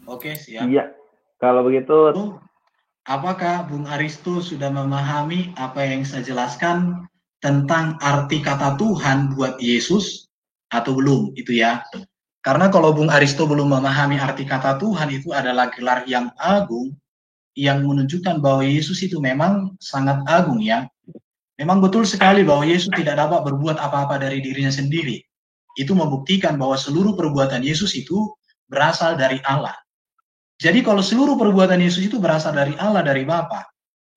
Oke, siap. Iya, kalau begitu, Oh, apakah Bung Aristo sudah memahami apa yang saya jelaskan tentang arti kata Tuhan buat Yesus atau belum? Itu ya. Karena kalau Bung Aristo belum memahami arti kata Tuhan, itu adalah gelar yang agung yang menunjukkan bahwa Yesus itu memang sangat agung ya. Memang betul sekali bahwa Yesus tidak dapat berbuat apa-apa dari dirinya sendiri. Itu membuktikan bahwa seluruh perbuatan Yesus itu berasal dari Allah. Jadi kalau seluruh perbuatan Yesus itu berasal dari Allah, dari Bapa,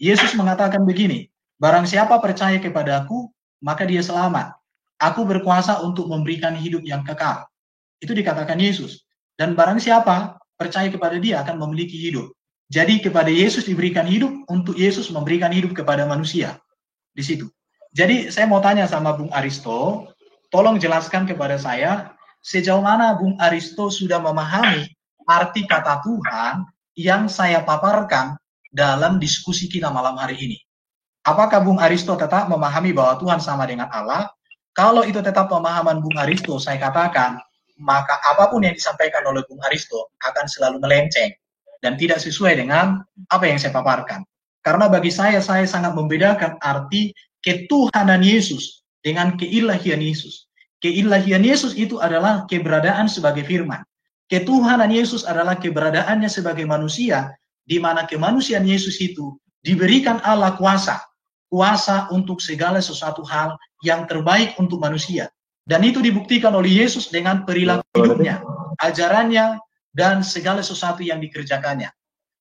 Yesus mengatakan begini, barang siapa percaya kepadaku, maka dia selamat. Aku berkuasa untuk memberikan hidup yang kekal. Itu dikatakan Yesus. Dan barang siapa percaya kepada dia akan memiliki hidup. Jadi kepada Yesus diberikan hidup, untuk Yesus memberikan hidup kepada manusia. Di situ. Jadi saya mau tanya sama Bung Aristo, tolong jelaskan kepada saya, sejauh mana Bung Aristo sudah memahami arti kata Tuhan yang saya paparkan dalam diskusi kita malam hari ini. Apakah Bung Aristo tetap memahami bahwa Tuhan sama dengan Allah? Kalau itu tetap pemahaman Bung Aristo, saya katakan, maka apapun yang disampaikan oleh Bung Aristo akan selalu melenceng dan tidak sesuai dengan apa yang saya paparkan. Karena bagi saya sangat membedakan arti ketuhanan Yesus dengan keilahian Yesus. Keilahian Yesus itu adalah keberadaan sebagai firman. Ketuhanan Yesus adalah keberadaannya sebagai manusia, di mana kemanusiaan Yesus itu diberikan Allah kuasa, kuasa untuk segala sesuatu hal yang terbaik untuk manusia. Dan itu dibuktikan oleh Yesus dengan perilaku hidupnya, ajarannya, dan segala sesuatu yang dikerjakannya.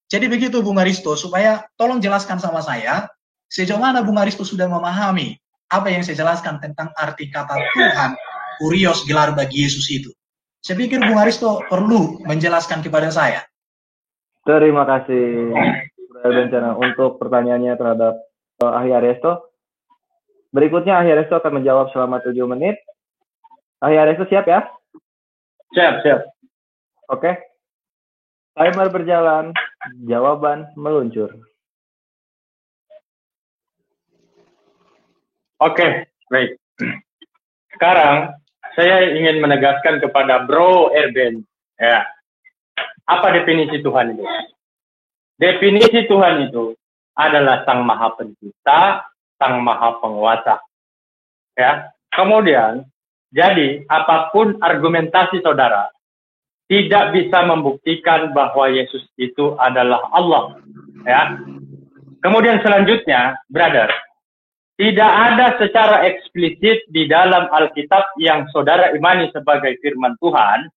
Jadi begitu Bung Aristo, supaya tolong jelaskan sama saya, sejauh mana Bung Aristo sudah memahami apa yang saya jelaskan tentang arti kata Tuhan, kurios gelar bagi Yesus itu. Saya pikir Bung Aristo perlu menjelaskan kepada saya. terima kasih Bencana untuk pertanyaannya terhadap Ahli Aristo. Berikutnya Ahli Aristo akan menjawab selama 7 menit. Ahli Aristo siap ya? Siap. Oke. Timer berjalan, jawaban meluncur. Oke, baik. Sekarang saya ingin menegaskan kepada Bro Erben, ya, apa definisi Tuhan itu? Definisi Tuhan itu adalah Sang Maha Pencipta, Sang Maha Penguasa. Ya. Kemudian, jadi apapun argumentasi saudara tidak bisa membuktikan bahwa Yesus itu adalah Allah. Ya. Kemudian selanjutnya, brother, tidak ada secara eksplisit di dalam Alkitab yang saudara imani sebagai firman Tuhan.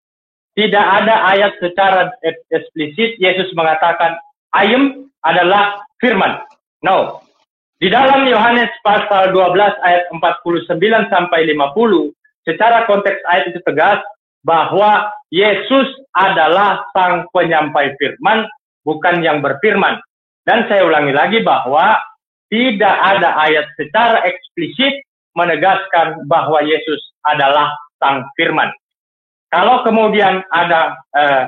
Tidak ada ayat secara eksplisit Yesus mengatakan, I am adalah firman. No. Di dalam Yohanes pasal 12 ayat 49 sampai 50, secara konteks ayat itu tegas bahwa Yesus adalah sang penyampai firman, bukan yang berfirman. Dan saya ulangi lagi bahwa tidak ada ayat secara eksplisit menegaskan bahwa Yesus adalah sang firman. Kalau kemudian ada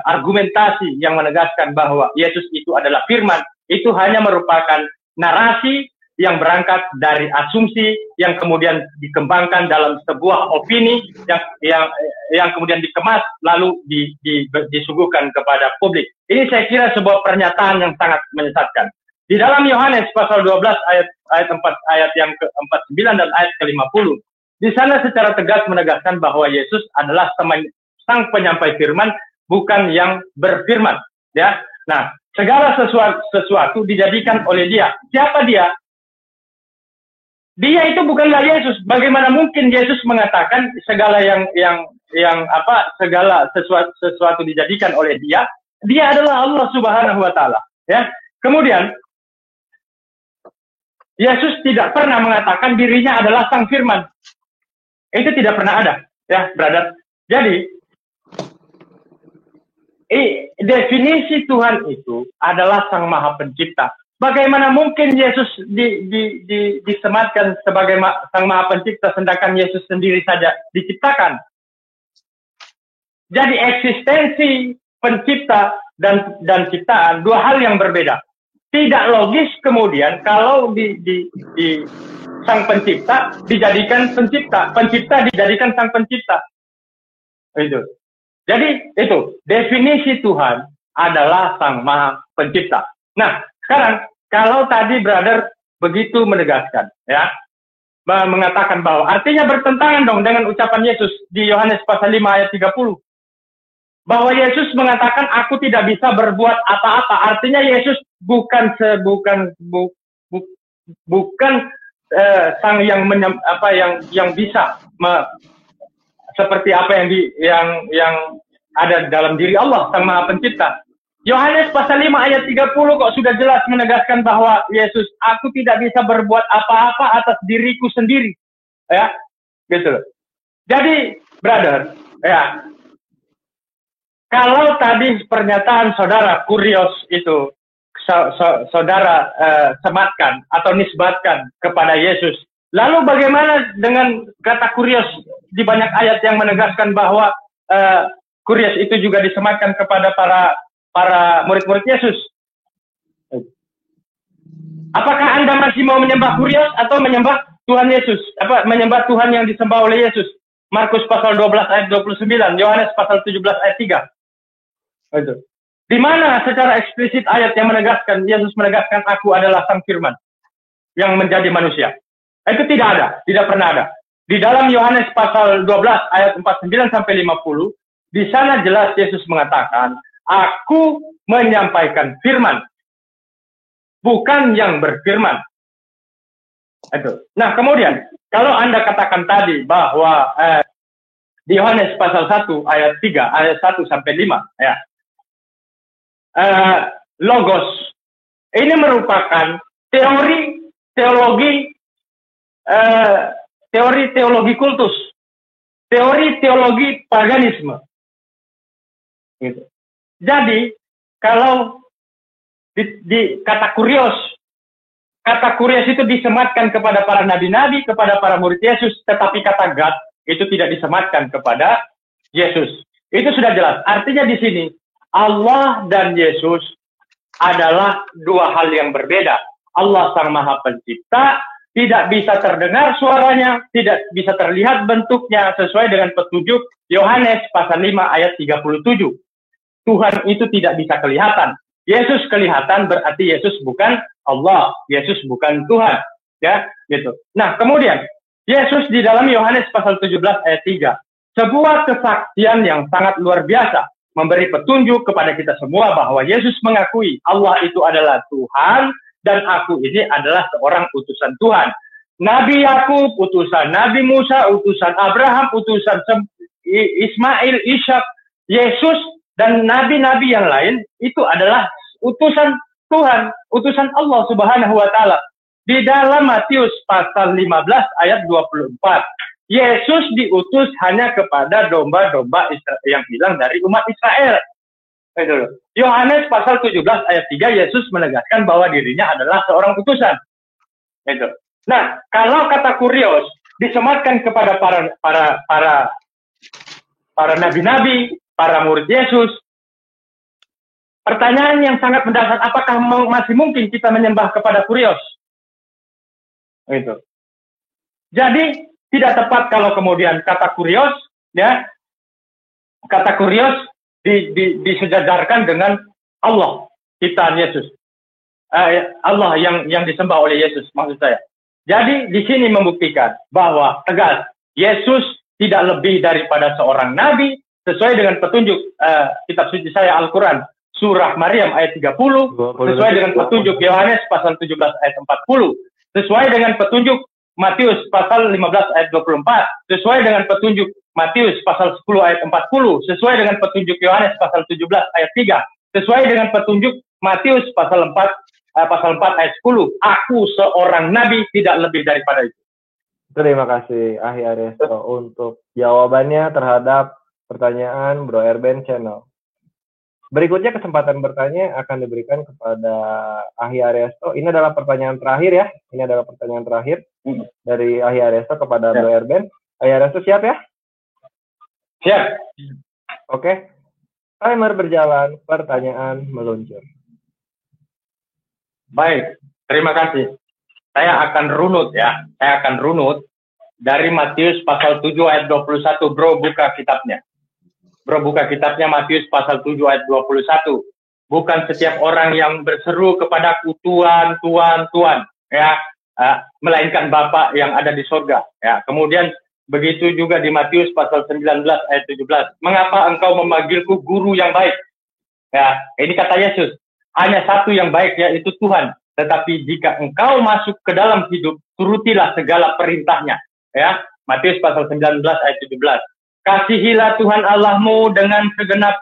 argumentasi yang menegaskan bahwa Yesus itu adalah firman, itu hanya merupakan narasi yang berangkat dari asumsi yang kemudian dikembangkan dalam sebuah opini yang kemudian dikemas lalu disuguhkan kepada publik. Ini saya kira sebuah pernyataan yang sangat menyesatkan. Di dalam Yohanes pasal 12 ayat yang ke-49 dan ayat ke-50, di sana secara tegas menegaskan bahwa Yesus adalah sang penyampai firman, bukan yang berfirman. Ya, nah segala sesuatu dijadikan oleh Dia. Siapa Dia? Dia itu bukanlah Yesus. Bagaimana mungkin Yesus mengatakan segala segala sesuatu dijadikan oleh Dia? Dia adalah Allah Subhanahu wa taala. Ya. Kemudian Yesus tidak pernah mengatakan dirinya adalah sang firman. Itu tidak pernah ada, ya, brother. Jadi definisi Tuhan itu adalah Sang Maha Pencipta. Bagaimana mungkin Yesus disematkan sebagai Sang Maha Pencipta sedangkan Yesus sendiri saja diciptakan? Jadi eksistensi pencipta dan ciptaan dua hal yang berbeda. Tidak logis kemudian kalau di sang pencipta dijadikan pencipta dijadikan sang pencipta. Itu. Jadi itu definisi Tuhan adalah Sang Maha Pencipta. Nah, sekarang kalau tadi brother begitu menegaskan, ya, mengatakan bahwa artinya bertentangan dong dengan ucapan Yesus di Yohanes pasal 5 ayat 30. Bahwa Yesus mengatakan aku tidak bisa berbuat apa-apa. Artinya Yesus bukan sang yang bisa seperti apa yang ada dalam diri Allah, Sang Maha Pencipta. Yohanes pasal 5 ayat 30 kok sudah jelas menegaskan bahwa Yesus, aku tidak bisa berbuat apa-apa atas diriku sendiri. Ya, gitu loh. Jadi, brother, ya, kalau tadi pernyataan saudara Kurios itu, saudara sematkan atau nisbatkan kepada Yesus, lalu bagaimana dengan kata Kurios di banyak ayat yang menegaskan bahwa Kurios itu juga disematkan kepada para murid-murid Yesus? Apakah Anda masih mau menyembah Kurios atau menyembah Tuhan Yesus? Menyembah Tuhan yang disembah oleh Yesus? Markus pasal 12 ayat 29, Yohanes pasal 17 ayat 3. Itu. Di mana secara eksplisit ayat yang menegaskan, Yesus menegaskan aku adalah Sang Firman yang menjadi manusia? Itu tidak ada, tidak pernah ada. Di dalam Yohanes pasal 12 ayat 49 sampai 50, di sana jelas Yesus mengatakan, aku menyampaikan firman, bukan yang berfirman. Itu. Nah, kemudian kalau Anda katakan tadi bahwa di Yohanes pasal 1 ayat 3 ayat 1 sampai 5 ya. Logos ini merupakan teori teologi kultus, teori teologi paganisme. Gitu. Jadi kalau di kata kurios itu disematkan kepada para nabi-nabi, kepada para murid Yesus, tetapi kata God itu tidak disematkan kepada Yesus. Itu sudah jelas. Artinya di sini Allah dan Yesus adalah dua hal yang berbeda. Allah Sang Maha Pencipta tidak bisa terdengar suaranya, tidak bisa terlihat bentuknya sesuai dengan petunjuk Yohanes pasal 5 ayat 37. Tuhan itu tidak bisa kelihatan. Yesus kelihatan berarti Yesus bukan Allah, Yesus bukan Tuhan, ya, gitu. Nah, kemudian Yesus di dalam Yohanes pasal 17 ayat 3, sebuah kesaksian yang sangat luar biasa, memberi petunjuk kepada kita semua bahwa Yesus mengakui Allah itu adalah Tuhan dan aku ini adalah seorang utusan Tuhan. Nabi Yakub, utusan Nabi Musa, utusan Abraham, utusan Ismail, Ishak, Yesus, dan nabi-nabi yang lain itu adalah utusan Tuhan, utusan Allah Subhanahu wa Ta'ala. Di dalam Matius pasal 15 ayat 24, Yesus diutus hanya kepada domba-domba yang hilang dari umat Israel. Yohanes pasal 17 ayat 3, Yesus menegaskan bahwa dirinya adalah seorang utusan. Nah, kalau kata kurios disematkan kepada para nabi-nabi, para murid Yesus, pertanyaan yang sangat mendasar, apakah masih mungkin kita menyembah kepada kurios? Itu. Jadi tidak tepat kalau kemudian kata kurios, ya, kata kurios disejajarkan dengan Allah, ciptaan Yesus, Allah yang disembah oleh Yesus, maksud saya. Jadi di sini membuktikan bahwa tegas Yesus tidak lebih daripada seorang nabi sesuai dengan petunjuk kitab suci saya Al-Quran surah Maryam ayat 30, sesuai dengan petunjuk Yohanes pasal 17 ayat 40, sesuai dengan petunjuk Matius pasal 15 ayat 24, sesuai dengan petunjuk Matius pasal 10 ayat 40, sesuai dengan petunjuk Yohanes pasal 17 ayat 3, sesuai dengan petunjuk Matius pasal 4 ayat 10. Aku seorang nabi, tidak lebih daripada itu. Terima kasih Ahli Ariesto untuk jawabannya terhadap pertanyaan Bro Erben Channel. Berikutnya kesempatan bertanya akan diberikan kepada Ahli Ariesto. Ini adalah pertanyaan terakhir ya. Ini adalah pertanyaan terakhir dari Ahli Ariesto kepada Bro Erben. Ahli Ariesto siap ya? Siap. Oke. Timer berjalan, pertanyaan meluncur. Baik, terima kasih. Saya akan runut ya. Saya akan runut dari Matius pasal 7 ayat 21. Bro buka kitabnya. Bro buka kitabnya Matius pasal 7 ayat 21. bukan setiap orang yang berseru kepadaku Tuhan, Tuhan, Tuhan, ya, melainkan Bapa yang ada di surga. Ya, kemudian begitu juga di Matius pasal 19 ayat 17. Mengapa engkau memanggilku guru yang baik? Ya, ini kata Yesus. Hanya satu yang baik, yaitu Tuhan. Tetapi jika engkau masuk ke dalam hidup, turutilah segala perintahnya. Ya, Matius pasal 19 ayat 17. Kasihilah Tuhan Allahmu dengan segenap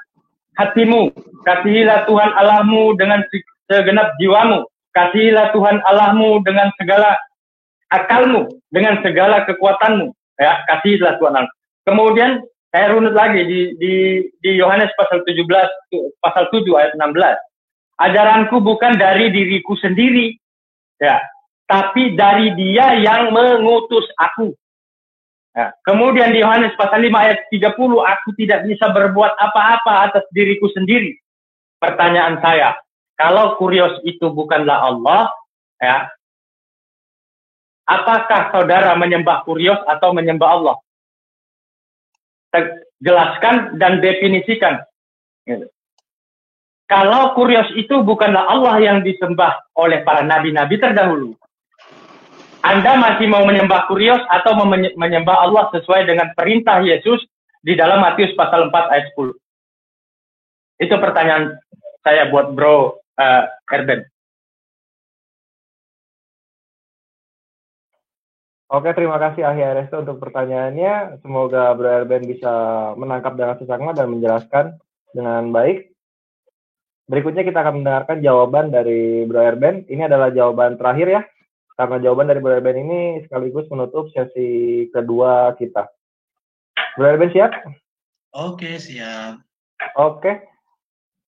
hatimu. Kasihilah Tuhan Allahmu dengan segenap jiwamu. Kasihilah Tuhan Allahmu dengan segala akalmu, dengan segala kekuatanmu. Ya, kasihilah Tuhan Allah. Kemudian saya runut lagi di Yohanes pasal 17 pasal 7 ayat 16. Ajaranku bukan dari diriku sendiri, ya, tapi dari Dia yang mengutus aku. Ya. Kemudian di Yohanes pasal 5 ayat 30, aku tidak bisa berbuat apa-apa atas diriku sendiri. Pertanyaan saya, kalau Kurios itu bukanlah Allah, ya, apakah saudara menyembah Kurios atau menyembah Allah? Jelaskan dan definisikan. Kalau Kurios itu bukanlah Allah yang disembah oleh para nabi-nabi terdahulu, Anda masih mau menyembah Kurios atau menyembah Allah sesuai dengan perintah Yesus di dalam Matius pasal 4 ayat 10? Itu pertanyaan saya buat Bro Erben. Oke, terima kasih Ahli Aresto untuk pertanyaannya. Semoga Bro Erben bisa menangkap dengan seksama dan menjelaskan dengan baik. Berikutnya kita akan mendengarkan jawaban dari Bro Erben. Ini adalah jawaban terakhir ya, karena jawaban dari Bro Erben ini sekaligus menutup sesi kedua kita. Bro Erben siap? Oke, siap. Oke.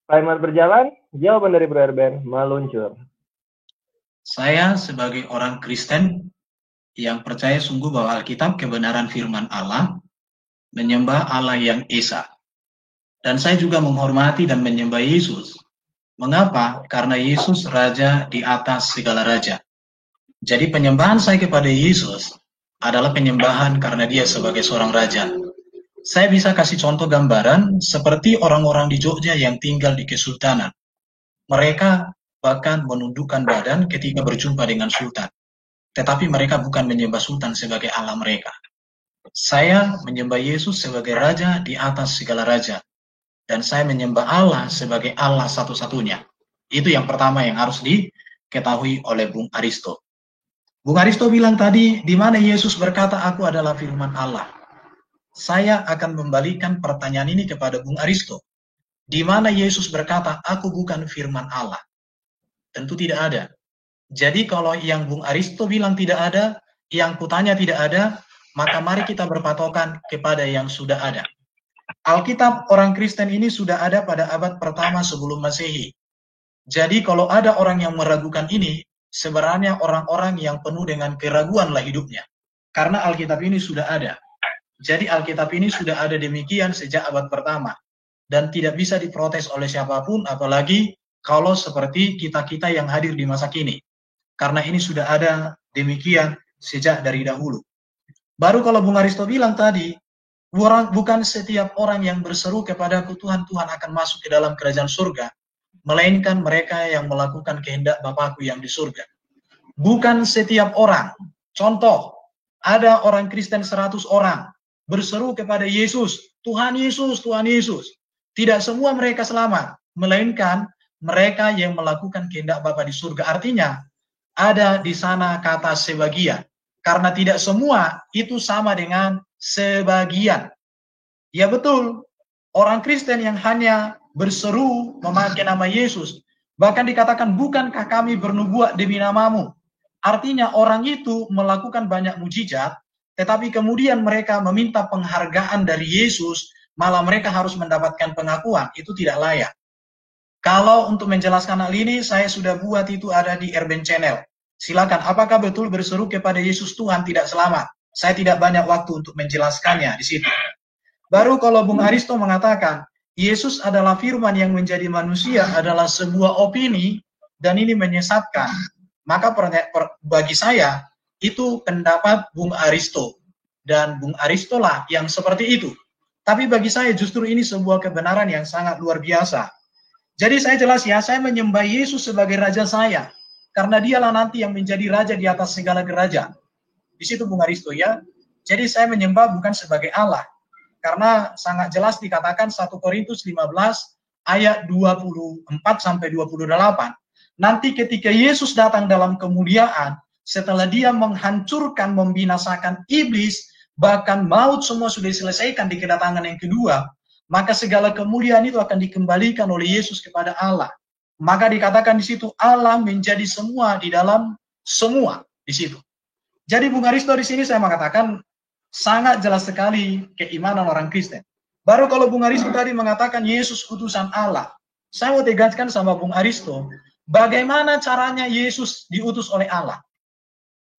Timer berjalan, jawaban dari Bro Erben meluncur. Saya sebagai orang Kristen yang percaya sungguh bahwa Alkitab kebenaran firman Allah, menyembah Allah yang Esa. Dan saya juga menghormati dan menyembah Yesus. Mengapa? Karena Yesus Raja di atas segala raja. Jadi penyembahan saya kepada Yesus adalah penyembahan karena Dia sebagai seorang raja. Saya bisa kasih contoh gambaran seperti orang-orang di Jogja yang tinggal di Kesultanan. Mereka bahkan menundukkan badan ketika berjumpa dengan Sultan. Tetapi mereka bukan menyembah Sultan sebagai Allah mereka. Saya menyembah Yesus sebagai Raja di atas segala raja. Dan saya menyembah Allah sebagai Allah satu-satunya. Itu yang pertama yang harus diketahui oleh Bung Aristo. Bung Aristo bilang tadi, di mana Yesus berkata, aku adalah firman Allah. Saya akan membalikan pertanyaan ini kepada Bung Aristo. Di mana Yesus berkata, aku bukan firman Allah? Tentu tidak ada. Jadi kalau yang Bung Aristo bilang tidak ada, yang kutanya tidak ada, maka mari kita berpatokan kepada yang sudah ada. Alkitab orang Kristen ini sudah ada pada abad pertama sebelum Masehi. Jadi kalau ada orang yang meragukan ini, sebenarnya orang-orang yang penuh dengan keraguanlah hidupnya. Karena Alkitab ini sudah ada. Jadi Alkitab ini sudah ada demikian sejak abad pertama. Dan tidak bisa diprotes oleh siapapun, apalagi kalau seperti kita-kita yang hadir di masa kini. Karena ini sudah ada demikian sejak dari dahulu. Baru kalau Bung Aristo bilang tadi, bukan setiap orang yang berseru kepadaku Tuhan, Tuhan akan masuk ke dalam kerajaan surga, melainkan mereka yang melakukan kehendak Bapakku yang di surga. Bukan setiap orang. Contoh, ada orang Kristen 100 orang berseru kepada Yesus, Tuhan Yesus, Tuhan Yesus. Tidak semua mereka selamat, melainkan mereka yang melakukan kehendak Bapa di surga. Artinya, ada di sana kata sebagian. Karena tidak semua itu sama dengan sebagian. Ya betul, orang Kristen yang hanya berseru memakai nama Yesus, bahkan dikatakan, bukankah kami bernubuat demi namamu? Artinya orang itu melakukan banyak mujizat, tetapi kemudian mereka meminta penghargaan dari Yesus, malah mereka harus mendapatkan pengakuan. Itu tidak layak. Kalau untuk menjelaskan hal ini, saya sudah buat itu ada di Erben Channel. Silakan, apakah betul berseru kepada Yesus Tuhan tidak selamat? Saya tidak banyak waktu untuk menjelaskannya di situ. Baru kalau Bung Aristo mengatakan, Yesus adalah firman yang menjadi manusia adalah sebuah opini, dan ini menyesatkan. Maka bagi saya, itu pendapat Bung Aristo. Dan Bung Aristo lah yang seperti itu. Tapi bagi saya justru ini sebuah kebenaran yang sangat luar biasa. Jadi saya jelas ya, saya menyembah Yesus sebagai Raja saya. Karena dialah nanti yang menjadi Raja di atas segala kerajaan. Di situ Bung Aristo ya. Jadi saya menyembah bukan sebagai Allah. Karena sangat jelas dikatakan 1 Korintus 15 ayat 24 sampai 28. Nanti ketika Yesus datang dalam kemuliaan, setelah dia menghancurkan, membinasakan iblis, bahkan maut semua sudah diselesaikan di kedatangan yang kedua, maka segala kemuliaan itu akan dikembalikan oleh Yesus kepada Allah. Maka dikatakan di situ Allah menjadi semua di dalam semua di situ. Jadi Bung Aristo di sini saya mengatakan sangat jelas sekali keimanan orang Kristen. Baru kalau Bung Aristo tadi mengatakan Yesus utusan Allah, saya mau tegaskan sama Bung Aristo, bagaimana caranya Yesus diutus oleh Allah?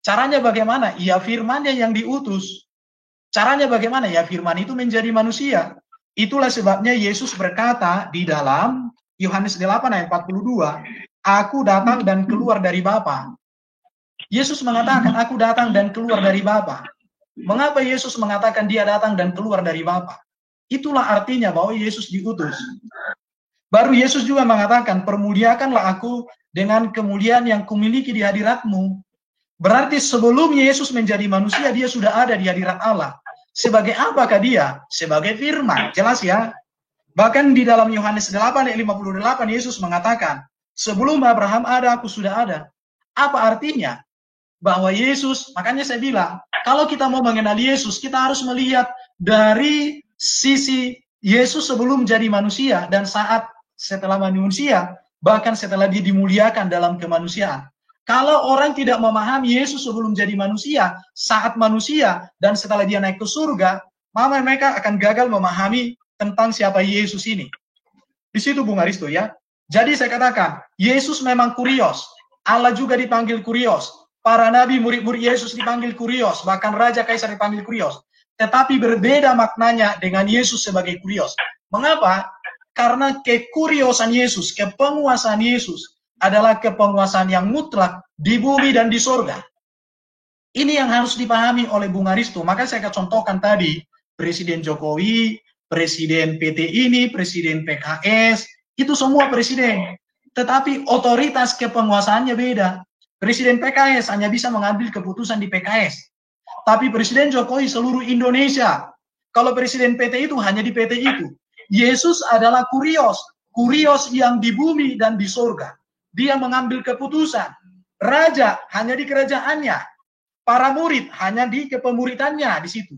Caranya bagaimana? Ya firman-Nya yang diutus. Caranya bagaimana? Ya firman itu menjadi manusia. Itulah sebabnya Yesus berkata di dalam Yohanes 8 ayat 42, aku datang dan keluar dari Bapa. Yesus mengatakan, aku datang dan keluar dari Bapa. Mengapa Yesus mengatakan dia datang dan keluar dari Bapa? Itulah artinya bahwa Yesus diutus. Baru Yesus juga mengatakan, permuliakanlah aku dengan kemuliaan yang kumiliki di hadiratmu. Berarti sebelum Yesus menjadi manusia, dia sudah ada di hadirat Allah. Sebagai apakah dia? Sebagai firman. Jelas ya? Bahkan di dalam Yohanes 8 ayat 58 Yesus mengatakan, sebelum Abraham ada, aku sudah ada. Apa artinya? Bahwa Yesus, makanya saya bilang, kalau kita mau mengenal Yesus, kita harus melihat dari sisi Yesus sebelum jadi manusia dan saat setelah manusia, bahkan setelah dia dimuliakan dalam kemanusiaan. Kalau orang tidak memahami Yesus sebelum jadi manusia, saat manusia, dan setelah dia naik ke surga, maka mereka akan gagal memahami tentang siapa Yesus ini. Di situ Bung Aristo ya. Jadi saya katakan, Yesus memang kurios. Allah juga dipanggil kurios. Para nabi, murid-murid Yesus dipanggil kurios. Bahkan Raja Kaisar dipanggil kurios. Tetapi berbeda maknanya dengan Yesus sebagai kurios. Mengapa? Karena kekuriosan Yesus, kepenguasaan Yesus, adalah kepenguasaan yang mutlak di bumi dan di sorga. Ini yang harus dipahami oleh Bung Aristo. Maka saya akan contohkan tadi, Presiden Jokowi, Presiden PT ini, Presiden PKS, itu semua presiden. Tetapi otoritas kepenguasaannya beda. Presiden PKS hanya bisa mengambil keputusan di PKS. Tapi Presiden Jokowi seluruh Indonesia. Kalau Presiden PT itu hanya di PT itu. Yesus adalah kurios. Kurios yang di bumi dan di sorga. Dia mengambil keputusan. Raja hanya di kerajaannya. Para murid hanya di kepemuridannya di situ.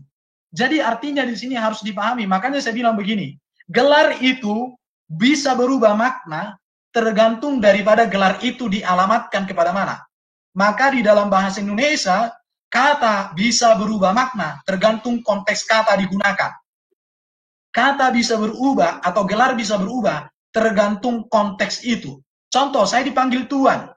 Jadi artinya di sini harus dipahami. Makanya saya bilang begini, gelar itu bisa berubah makna tergantung daripada gelar itu dialamatkan kepada mana. Maka di dalam bahasa Indonesia, kata bisa berubah makna tergantung konteks kata digunakan. Kata bisa berubah atau gelar bisa berubah tergantung konteks itu. Contoh, saya dipanggil Tuan.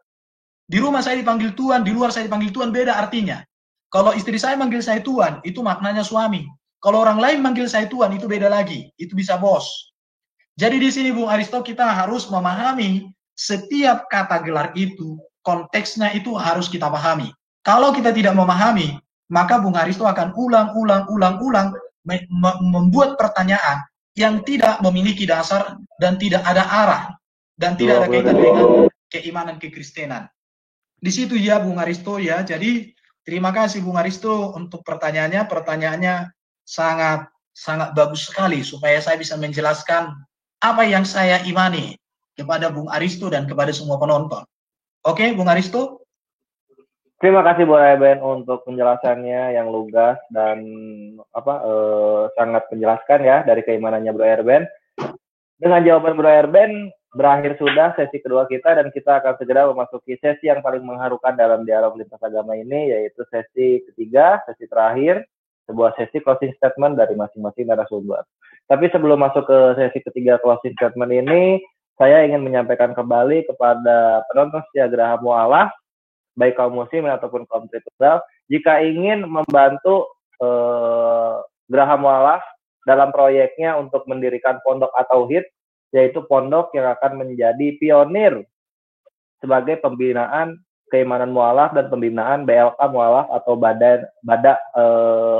Di rumah saya dipanggil Tuan, di luar saya dipanggil Tuan, beda artinya. Kalau istri saya manggil saya Tuan, itu maknanya suami. Kalau orang lain manggil saya Tuan, itu beda lagi. Itu bisa bos. Jadi di sini Bung Aristo kita harus memahami setiap kata gelar itu, konteksnya itu harus kita pahami. Kalau kita tidak memahami, maka Bung Aristo akan ulang membuat pertanyaan yang tidak memiliki dasar dan tidak ada arah dan tidak ada kaitan dengan keimanan kekristenan. Di situ ya Bung Aristo ya. Jadi terima kasih Bung Aristo untuk pertanyaannya. Pertanyaannya sangat bagus sekali supaya saya bisa menjelaskan apa yang saya imani kepada Bung Aristo dan kepada semua penonton. Oke, Bung Aristo? Terima kasih Bro Erben untuk penjelasannya yang lugas dan sangat menjelaskan ya dari keimanannya Bro Erben. Dengan jawaban Bro Erben berakhir sudah sesi kedua kita dan kita akan segera memasuki sesi yang paling mengharukan dalam dialog lintas agama ini, yaitu sesi ketiga, sesi terakhir, sebuah sesi closing statement dari masing-masing narasumber. Tapi sebelum masuk ke sesi ketiga closing statement ini, saya ingin menyampaikan kembali kepada penonton setia Geraha Mu'alaf, baik kaum muslim ataupun kaum Tritunggal, jika ingin membantu Geraha Mu'alaf dalam proyeknya untuk mendirikan pondok at-tauhid, yaitu pondok yang akan menjadi pionir sebagai pembinaan keimanan mu'alaf dan pembinaan BLK mu'alaf atau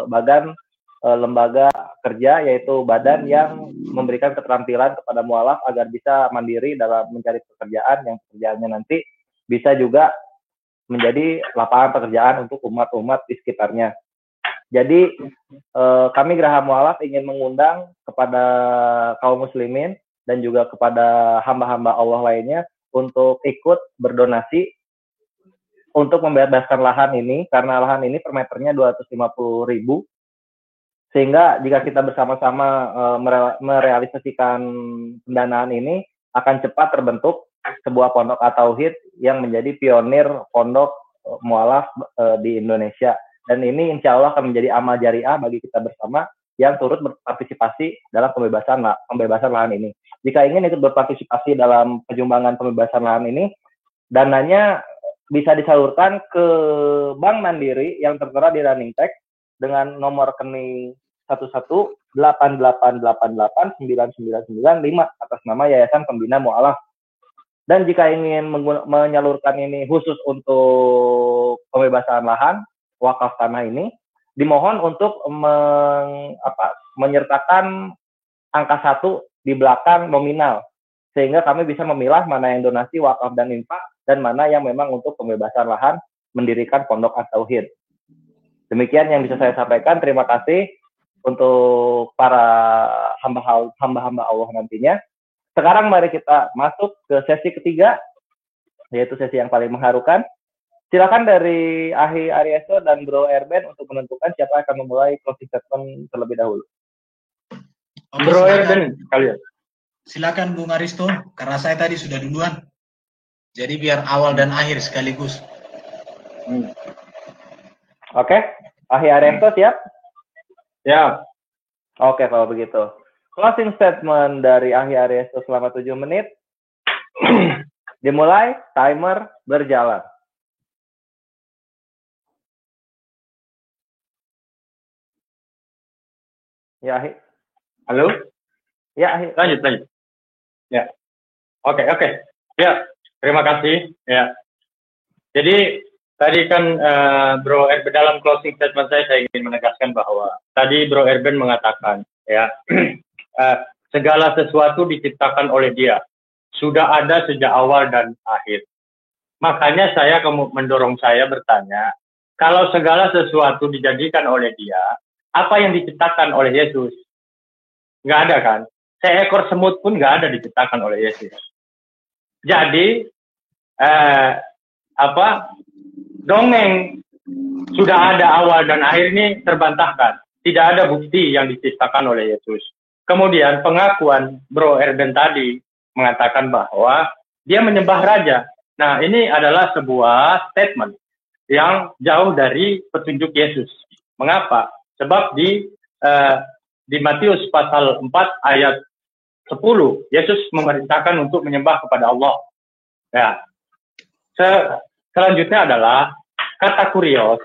badan lembaga kerja, yaitu badan yang memberikan keterampilan kepada mualaf agar bisa mandiri dalam mencari pekerjaan, yang pekerjaannya nanti bisa juga menjadi lapangan pekerjaan untuk umat-umat di sekitarnya. Jadi kami Geraha Mualaf ingin mengundang kepada kaum muslimin dan juga kepada hamba-hamba Allah lainnya untuk ikut berdonasi untuk membebaskan lahan ini, karena lahan ini per meternya 250.000. Sehingga jika kita bersama-sama merealisasikan pendanaan ini, akan cepat terbentuk sebuah pondok at-tauhid yang menjadi pionir pondok mualaf di Indonesia. Dan ini insya Allah akan menjadi amal jariah bagi kita bersama yang turut berpartisipasi dalam pembebasan lahan ini. Jika ingin ikut berpartisipasi dalam penyumbangan pembebasan lahan ini, dananya bisa disalurkan ke Bank Mandiri yang tertera di running text dengan nomor rekening 1188889999 atas nama Yayasan Pembina Mualaf. Dan jika ingin menyalurkan ini khusus untuk pembebasan lahan, wakaf tanah ini, dimohon untuk menyertakan angka 1 di belakang nominal, sehingga kami bisa memilah mana yang donasi, wakaf, dan infak, dan mana yang memang untuk pembebasan lahan mendirikan pondok at-tauhid. Demikian yang bisa saya sampaikan. Terima kasih untuk para hamba-hamba Allah nantinya. Sekarang mari kita masuk ke sesi ketiga, yaitu sesi yang paling mengharukan. Silakan dari Ahi Ariesto dan Bro Erben untuk menentukan siapa akan memulai closing statement terlebih dahulu. Oke, Bro Erben, kalian. Silakan Bung Aristo, karena saya tadi sudah duluan. Jadi biar awal dan akhir sekaligus. Oke, Ahi Ariesto siap? Ya. Oke, kalau begitu. Closing statement dari Ahi Ariesto selama 7 menit. Dimulai, timer berjalan. Ya, Ahi. Halo? Ya, Ahi. Lanjut. Ya. Oke. Ya, terima kasih. Ya. Jadi tadi kan Bro Erben, dalam closing statement saya ingin menegaskan bahwa tadi Bro Erben mengatakan ya segala sesuatu diciptakan oleh Dia, sudah ada sejak awal dan akhir. Makanya saya mendorong saya bertanya, kalau segala sesuatu dijadikan oleh Dia, apa yang diciptakan oleh Yesus? Nggak ada kan? Seekor semut pun nggak ada diciptakan oleh Yesus. Jadi dongeng sudah ada awal dan akhir ini terbantahkan. Tidak ada bukti yang diciptakan oleh Yesus. Kemudian pengakuan Bro Erben tadi mengatakan bahwa dia menyembah raja. Nah, ini adalah sebuah statement yang jauh dari petunjuk Yesus. Mengapa? Sebab di Matius pasal 4 ayat 10, Yesus memerintahkan untuk menyembah kepada Allah. Ya. Selanjutnya adalah kata kurios,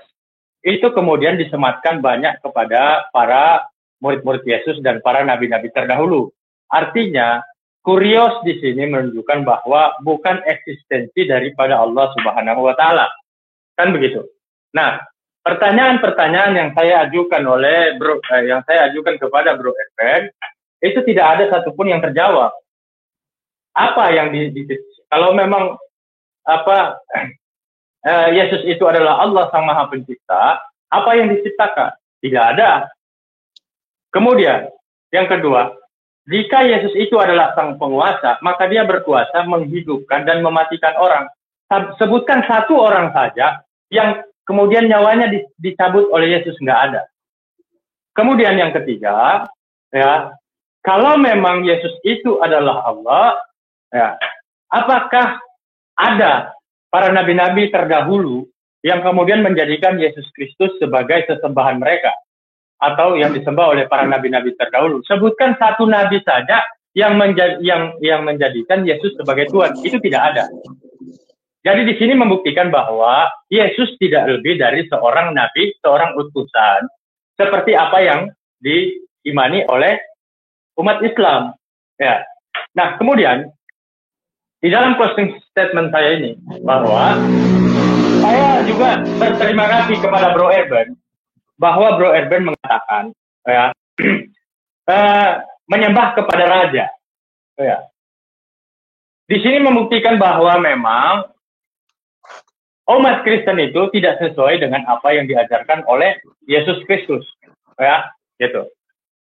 itu kemudian disematkan banyak kepada para murid-murid Yesus dan para nabi-nabi terdahulu. Artinya, kurios di sini menunjukkan bahwa bukan eksistensi daripada Allah Subhanahu wa Ta'ala. Kan begitu. Nah, pertanyaan-pertanyaan yang saya ajukan kepada Bro Erben, itu tidak ada satupun yang terjawab. Apa yang kalau memang Yesus itu adalah Allah Sang Maha Pencipta, apa yang diciptakan? Tidak ada. Kemudian, yang kedua, jika Yesus itu adalah Sang Penguasa, maka Dia berkuasa menghidupkan dan mematikan orang. Sebutkan satu orang saja yang kemudian nyawanya dicabut oleh Yesus, nggak ada. Kemudian yang ketiga, ya, kalau memang Yesus itu adalah Allah, ya, apakah ada para nabi-nabi terdahulu yang kemudian menjadikan Yesus Kristus sebagai sesembahan mereka, atau yang disembah oleh para nabi-nabi terdahulu? Sebutkan satu nabi saja yang menjadikan Yesus sebagai Tuhan. Itu tidak ada. Jadi di sini membuktikan bahwa Yesus tidak lebih dari seorang nabi, seorang utusan, seperti apa yang diimani oleh umat Islam. Ya. Nah, kemudian di dalam closing statement saya ini, bahwa saya juga berterima kasih kepada Bro Erben, bahwa Bro Erben mengatakan ya, menyembah kepada raja. Ya. Di sini membuktikan bahwa memang umat Kristen itu tidak sesuai dengan apa yang diajarkan oleh Yesus Kristus. Ya, gitu.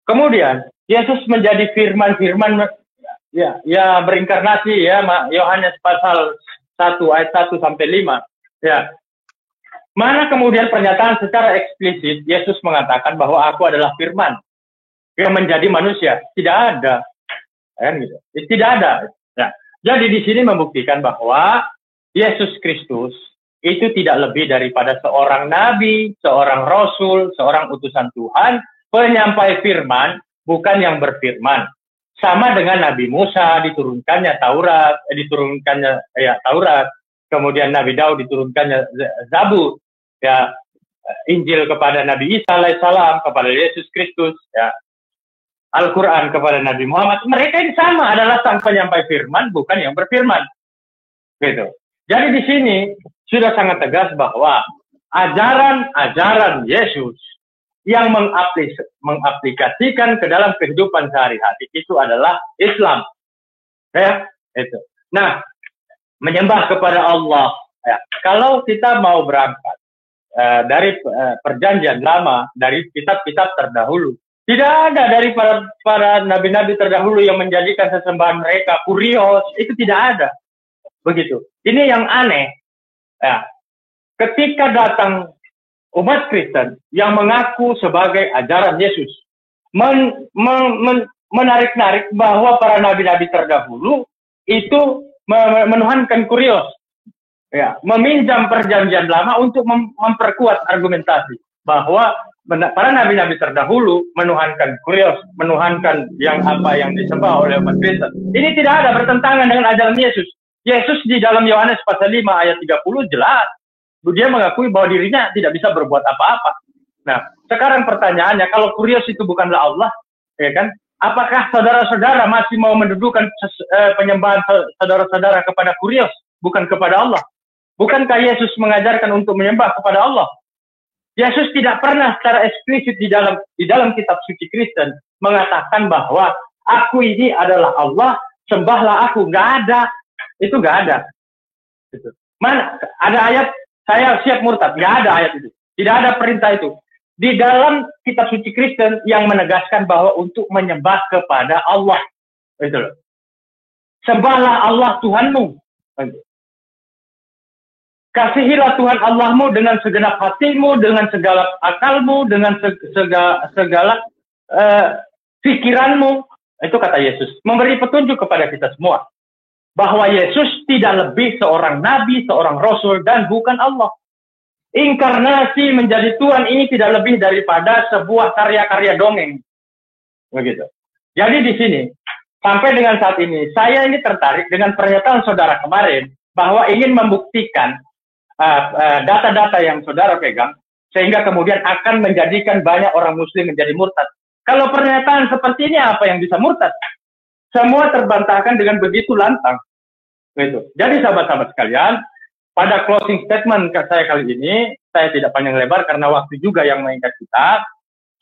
Kemudian Yesus menjadi firman-firman ya berinkarnasi ya, Yohanes pasal 1 ayat 1 sampai 5. Ya. Mana kemudian pernyataan secara eksplisit Yesus mengatakan bahwa aku adalah firman yang menjadi manusia? Tidak ada. Kan gitu. Tidak ada. Ya. Jadi di sini membuktikan bahwa Yesus Kristus itu tidak lebih daripada seorang nabi, seorang rasul, seorang utusan Tuhan, penyampai firman, bukan yang berfirman. Sama dengan Nabi Musa diturunkannya Taurat, Taurat. Kemudian Nabi Daud diturunkannya Zabur, ya, Injil kepada Nabi Isa alaihissalam, kepada Yesus Kristus, ya, Al-Quran kepada Nabi Muhammad. Mereka ini sama, adalah sang penyampai firman, bukan yang berfirman. Gitu. Jadi di sini sudah sangat tegas bahwa ajaran-ajaran Yesus yang mengaplikasikan ke dalam kehidupan sehari-hari itu adalah Islam. Ya, itu. Nah, menyembah kepada Allah. Ya, kalau kita mau berangkat dari perjanjian lama, dari kitab-kitab terdahulu, tidak ada dari para nabi-nabi terdahulu yang menjadikan sesembahan mereka kurios, itu tidak ada. Begitu. Ini yang aneh. Ya. Ketika datang umat Kristen yang mengaku sebagai ajaran Yesus, menarik-narik bahwa para nabi-nabi terdahulu itu menuhankan kurios, ya, meminjam perjanjian lama untuk memperkuat argumentasi bahwa para nabi-nabi terdahulu menuhankan kurios, menuhankan yang disembah oleh umat Kristen. Ini tidak ada bertentangan dengan ajaran Yesus. Yesus di dalam Yohanes pasal 5 ayat 30 jelas. Dia mengakui bahwa dirinya tidak bisa berbuat apa-apa. Nah, sekarang pertanyaannya, kalau kurios itu bukanlah Allah, ya kan? Apakah saudara-saudara masih mau mendudukan penyembahan saudara-saudara kepada kurios, bukan kepada Allah? Bukankah Yesus mengajarkan untuk menyembah kepada Allah? Yesus tidak pernah secara eksplisit di dalam kitab suci Kristen mengatakan bahwa aku ini adalah Allah, sembahlah aku. Nggak ada. Itu nggak ada. Gitu. Mana ada ayat saya siap murtad? Nggak ada ayat itu. Tidak ada perintah itu. Di dalam kitab suci Kristen yang menegaskan bahwa untuk menyembah kepada Allah. Itu loh. Sembahlah Allah Tuhanmu. Kasihilah Tuhan Allahmu dengan segenap hatimu, dengan segala akalmu, dengan segala pikiranmu. Itu kata Yesus. Memberi petunjuk kepada kita semua. Bahwa Yesus tidak lebih seorang nabi, seorang rasul, dan bukan Allah. Inkarnasi menjadi Tuhan ini tidak lebih daripada sebuah karya-karya dongeng. Begitu. Jadi di sini, sampai dengan saat ini, saya ini tertarik dengan pernyataan saudara kemarin, bahwa ingin membuktikan data-data yang saudara pegang, sehingga kemudian akan menjadikan banyak orang muslim menjadi murtad. Kalau pernyataan seperti ini, apa yang bisa murtad? Semua terbantahkan dengan begitu lantang. Gitu. Jadi sahabat-sahabat sekalian, pada closing statement saya kali ini, saya tidak panjang lebar karena waktu juga yang mengikat kita.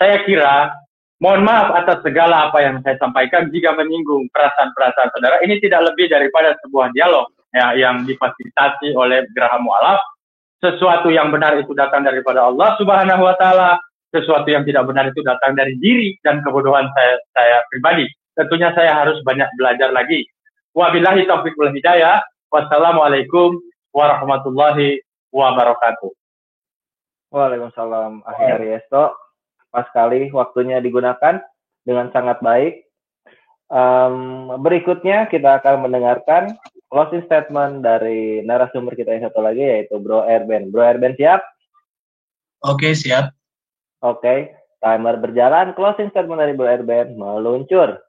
Saya kira, mohon maaf atas segala apa yang saya sampaikan jika menyinggung perasaan-perasaan saudara. Ini tidak lebih daripada sebuah dialog ya, yang difasilitasi oleh Geraha Mu'alaf. Sesuatu yang benar itu datang daripada Allah Subhanahu wa Ta'ala, sesuatu yang tidak benar itu datang dari diri dan kebodohan saya pribadi. Tentunya saya harus banyak belajar lagi. Wabillahi taufiq wal hidayah. Wassalamualaikum warahmatullahi wabarakatuh. Waalaikumsalam. Akhir Yesto, pas sekali waktunya digunakan dengan sangat baik. Berikutnya kita akan mendengarkan closing statement dari narasumber kita yang satu lagi, yaitu Bro Erben. Bro Erben siap? Oke, siap. Oke, timer berjalan. Closing statement dari Bro Erben meluncur.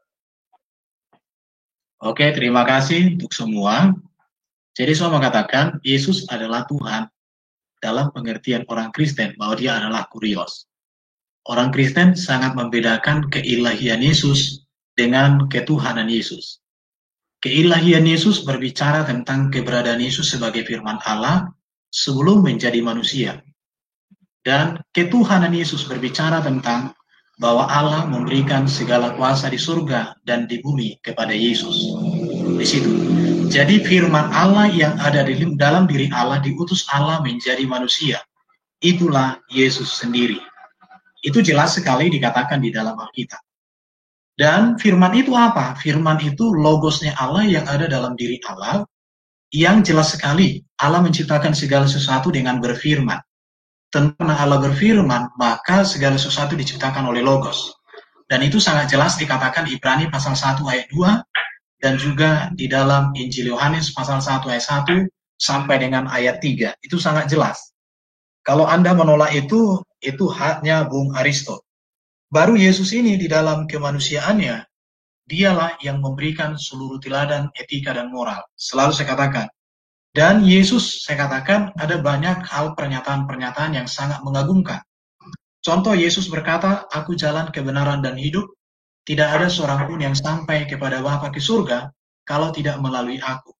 Oke, terima kasih untuk semua. Jadi saya mengatakan Yesus adalah Tuhan dalam pengertian orang Kristen bahwa dia adalah kurios. Orang Kristen sangat membedakan keilahian Yesus dengan ketuhanan Yesus. Keilahian Yesus berbicara tentang keberadaan Yesus sebagai firman Allah sebelum menjadi manusia. Dan ketuhanan Yesus berbicara tentang bahwa Allah memberikan segala kuasa di surga dan di bumi kepada Yesus. Di situ. Jadi firman Allah yang ada di dalam diri Allah diutus Allah menjadi manusia. Itulah Yesus sendiri. Itu jelas sekali dikatakan di dalam Alkitab. Dan firman itu apa? Firman itu logosnya Allah yang ada dalam diri Allah, yang jelas sekali Allah menciptakan segala sesuatu dengan berfirman. Karena Allah berfirman, maka segala sesuatu diciptakan oleh logos. Dan itu sangat jelas dikatakan Ibrani pasal 1 ayat 2, dan juga di dalam Injil Yohanes pasal 1 ayat 1 sampai dengan ayat 3. Itu sangat jelas. Kalau Anda menolak itu haknya Bung Aristo. Baru Yesus ini di dalam kemanusiaannya, dialah yang memberikan seluruh teladan etika dan moral. Selalu saya katakan. Dan Yesus, saya katakan, ada banyak hal pernyataan-pernyataan yang sangat mengagumkan. Contoh, Yesus berkata, aku jalan kebenaran dan hidup, tidak ada seorang pun yang sampai kepada Bapa ke surga, kalau tidak melalui aku.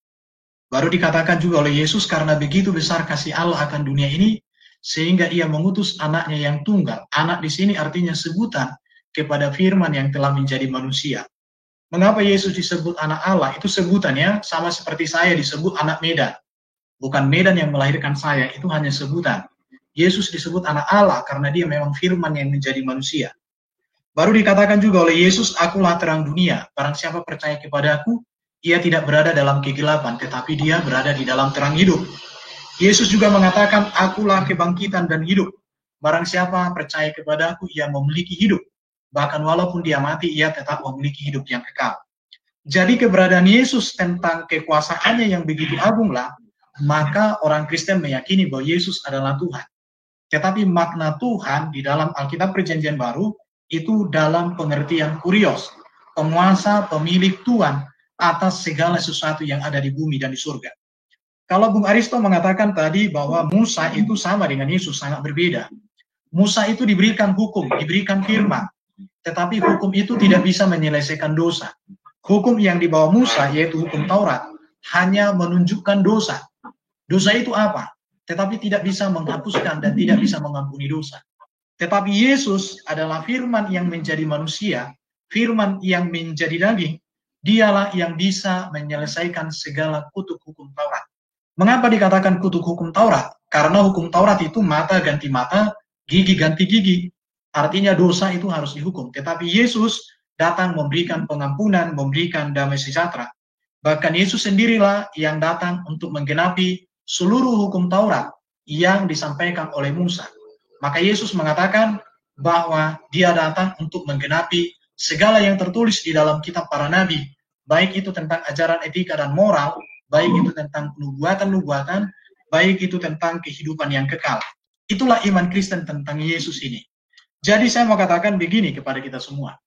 Baru dikatakan juga oleh Yesus, karena begitu besar kasih Allah akan dunia ini, sehingga ia mengutus anaknya yang tunggal. Anak di sini artinya sebutan kepada firman yang telah menjadi manusia. Mengapa Yesus disebut anak Allah? Itu sebutannya sama seperti saya disebut anak Medan. Bukan Medan yang melahirkan saya, itu hanya sebutan. Yesus disebut anak Allah karena dia memang firman yang menjadi manusia. Baru dikatakan juga oleh Yesus, akulah terang dunia. Barang siapa percaya kepadaku, ia tidak berada dalam kegelapan, tetapi dia berada di dalam terang hidup. Yesus juga mengatakan, akulah kebangkitan dan hidup. Barang siapa percaya kepadaku, ia memiliki hidup. Bahkan walaupun dia mati, ia tetap memiliki hidup yang kekal. Jadi keberadaan Yesus tentang kekuasaannya yang begitu agunglah, maka orang Kristen meyakini bahwa Yesus adalah Tuhan. Tetapi makna Tuhan di dalam Alkitab Perjanjian Baru itu dalam pengertian kurios, penguasa, pemilik, Tuhan atas segala sesuatu yang ada di bumi dan di surga. Kalau Bung Aristo mengatakan tadi bahwa Musa itu sama dengan Yesus, sangat berbeda. Musa itu diberikan hukum, diberikan firman, tetapi hukum itu tidak bisa menyelesaikan dosa. Hukum yang dibawa Musa, yaitu hukum Taurat, hanya menunjukkan dosa. Dosa itu apa? Tetapi tidak bisa menghapuskan dan tidak bisa mengampuni dosa. Tetapi Yesus adalah firman yang menjadi manusia, firman yang menjadi daging, dialah yang bisa menyelesaikan segala kutuk hukum Taurat. Mengapa dikatakan kutuk hukum Taurat? Karena hukum Taurat itu mata ganti mata, gigi ganti gigi. Artinya dosa itu harus dihukum. Tetapi Yesus datang memberikan pengampunan, memberikan damai sejahtera. Bahkan Yesus sendirilah yang datang untuk menggenapi seluruh hukum Taurat yang disampaikan oleh Musa. Maka Yesus mengatakan bahwa dia datang untuk menggenapi segala yang tertulis di dalam kitab para nabi, baik itu tentang ajaran etika dan moral, baik itu tentang nubuatan-nubuatan, baik itu tentang kehidupan yang kekal. Itulah iman Kristen tentang Yesus ini. Jadi saya mau katakan begini kepada kita semua.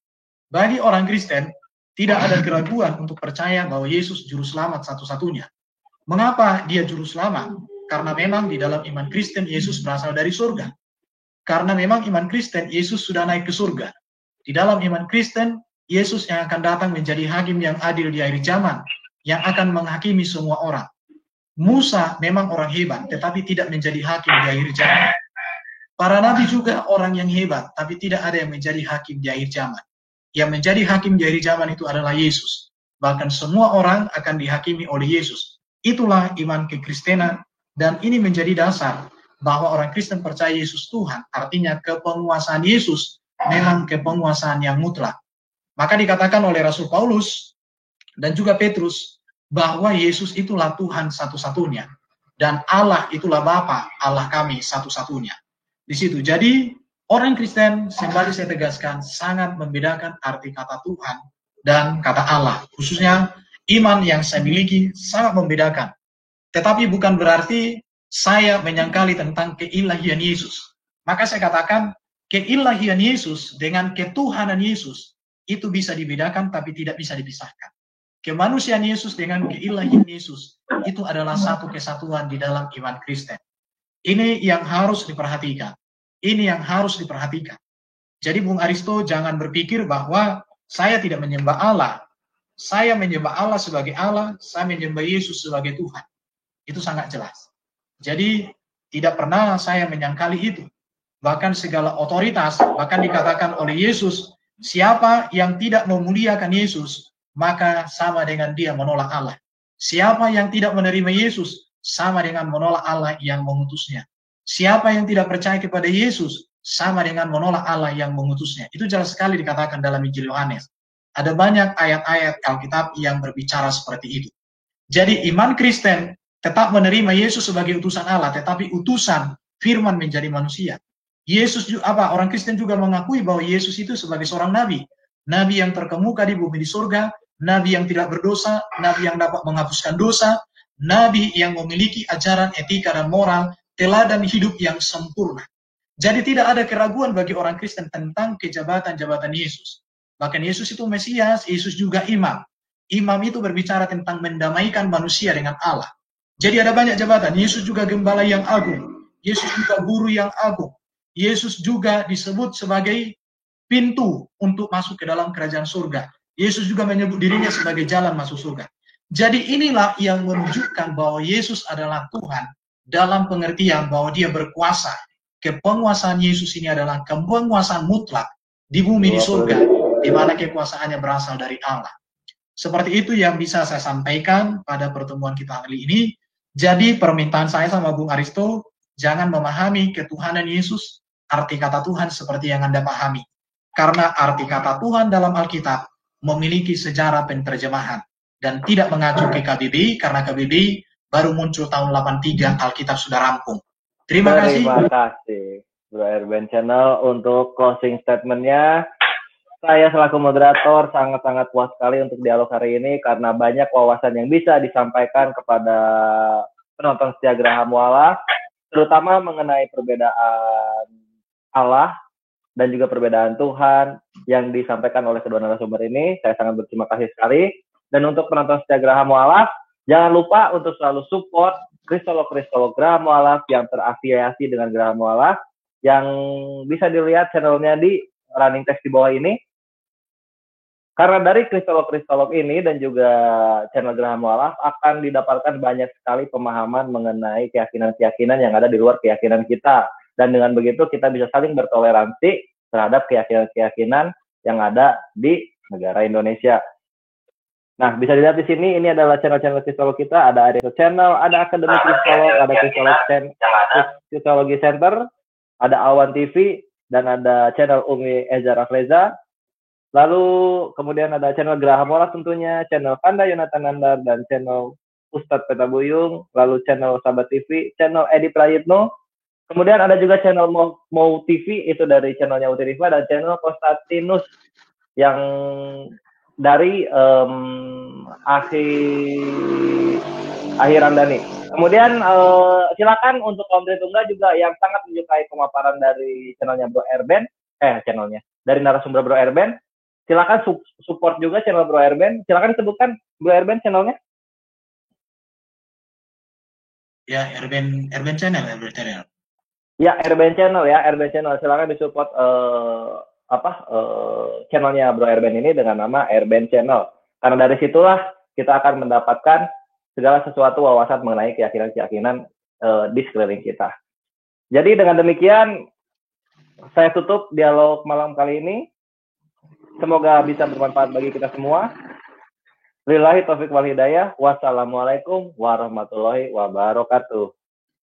Bagi orang Kristen, tidak ada keraguan untuk percaya bahwa Yesus juru selamat satu-satunya. Mengapa dia juru selamat? Karena memang di dalam iman Kristen Yesus berasal dari surga. Karena memang iman Kristen Yesus sudah naik ke surga. Di dalam iman Kristen Yesus yang akan datang menjadi hakim yang adil di akhir zaman, yang akan menghakimi semua orang. Musa memang orang hebat, tetapi tidak menjadi hakim di akhir zaman. Para nabi juga orang yang hebat, tapi tidak ada yang menjadi hakim di akhir zaman. Yang menjadi hakim di akhir zaman itu adalah Yesus. Bahkan semua orang akan dihakimi oleh Yesus. Itulah iman kekristenan, dan ini menjadi dasar bahwa orang Kristen percaya Yesus Tuhan, artinya kepenguasaan Yesus memang kepenguasaan yang mutlak. Maka dikatakan oleh Rasul Paulus dan juga Petrus bahwa Yesus itulah Tuhan satu-satunya, dan Allah itulah Bapa, Allah kami satu-satunya. Di situ. Jadi orang Kristen, kembali saya tegaskan, sangat membedakan arti kata Tuhan dan kata Allah. Khususnya iman yang saya miliki sangat membedakan. Tetapi bukan berarti saya menyangkali tentang keilahian Yesus. Maka saya katakan, keilahian Yesus dengan ketuhanan Yesus itu bisa dibedakan tapi tidak bisa dipisahkan. Kemanusiaan Yesus dengan keilahian Yesus itu adalah satu kesatuan di dalam iman Kristen. Ini yang harus diperhatikan. Ini yang harus diperhatikan. Jadi Bung Aristo jangan berpikir bahwa saya tidak menyembah Allah. Saya menyembah Allah sebagai Allah, saya menyembah Yesus sebagai Tuhan. Itu sangat jelas. Jadi tidak pernah saya menyangkali itu. bahkan segala otoritas, bahkan dikatakan oleh Yesus, siapa yang tidak memuliakan Yesus, maka sama dengan dia menolak Allah. Siapa yang tidak menerima Yesus, sama dengan menolak Allah yang mengutusnya. Siapa yang tidak percaya kepada Yesus, sama dengan menolak Allah yang mengutusnya. Itu jelas sekali dikatakan dalam Injil Yohanes. Ada banyak ayat-ayat Alkitab yang berbicara seperti itu. Jadi iman Kristen tetap menerima Yesus sebagai utusan Allah, tetapi utusan firman menjadi manusia. Yesus juga, orang Kristen juga mengakui bahwa Yesus itu sebagai seorang nabi, nabi yang terkemuka di bumi di surga, nabi yang tidak berdosa, nabi yang dapat menghapuskan dosa, nabi yang memiliki ajaran etika dan moral, teladan hidup yang sempurna. Jadi tidak ada keraguan bagi orang Kristen tentang kejabatan-jabatan Yesus. Bahkan Yesus itu Mesias, Yesus juga imam. Imam itu berbicara tentang mendamaikan manusia dengan Allah. Jadi ada banyak jabatan. Yesus juga gembala yang agung. Yesus juga guru yang agung. Yesus juga disebut sebagai pintu untuk masuk ke dalam kerajaan surga. Yesus juga menyebut dirinya sebagai jalan masuk surga. Jadi inilah yang menunjukkan bahwa Yesus adalah Tuhan dalam pengertian bahwa dia berkuasa. Kepenguasaan Yesus ini adalah kepenguasaan mutlak di bumi di surga, di mana kekuasaannya berasal dari Allah. Seperti itu yang bisa saya sampaikan pada pertemuan kita kali ini. Jadi permintaan saya sama Bung Aristo, jangan memahami ketuhanan Yesus, arti kata Tuhan seperti yang Anda pahami. Karena arti kata Tuhan dalam Alkitab memiliki sejarah penterjemahan dan tidak mengacu ke KBBI, karena KBBI baru muncul tahun 83, Alkitab sudah rampung. Terima kasih Bro Erben Channel untuk closing statement-nya. Saya selaku moderator sangat-sangat puas sekali untuk dialog hari ini karena banyak wawasan yang bisa disampaikan kepada penonton setia Geraha Mualaf, terutama mengenai perbedaan Allah dan juga perbedaan Tuhan yang disampaikan oleh kedua narasumber ini. Saya sangat berterima kasih sekali. Dan untuk penonton setia Geraha Mualaf, jangan lupa untuk selalu support kristolog-kristolog Geraha Mualaf yang terafiliasi dengan Geraha Mualaf, yang bisa dilihat channelnya di running text di bawah ini. Karena dari kristolog-kristolog ini dan juga channel Geraha Mualaf akan didapatkan banyak sekali pemahaman mengenai keyakinan-keyakinan yang ada di luar keyakinan kita. Dan dengan begitu kita bisa saling bertoleransi terhadap keyakinan-keyakinan yang ada di negara Indonesia. Nah, bisa dilihat di sini, ini adalah channel-channel kristolog kita. Ada Aristo Channel, ada Akademi Kristolog, ada Kristologi Center, ada Awan TV, dan ada channel Umi Eza Rafleza. Lalu kemudian ada channel Geraha Mualaf tentunya, channel Kanda Yonatan Nandar, dan channel Ustadz Peta Buyung, lalu channel Sahabat TV, channel Edi Prayitno. Kemudian ada juga channel Mau TV, itu dari channelnya Uti Rifa, dan channel Konstantinus yang dari Akhiran Dani. Kemudian silakan untuk kaum Tritunggal juga yang sangat menyukai pemaparan dari channelnya Bro Erben, dari narasumber Bro Erben, silakan support juga channel Bro Erben. Silakan sebutkan Bro Erben channelnya. Ya, Erben Channel. Ya, Erben Channel ya, Erben Channel. Silakan disupport channelnya Bro Erben ini dengan nama Erben Channel. Karena dari situlah kita akan mendapatkan segala sesuatu wawasan mengenai keyakinan-keyakinan di sekeliling kita. Jadi dengan demikian saya tutup dialog malam kali ini. Semoga bisa bermanfaat bagi kita semua. Lillahi taufiq wal hidayah. Wassalamualaikum warahmatullahi wabarakatuh.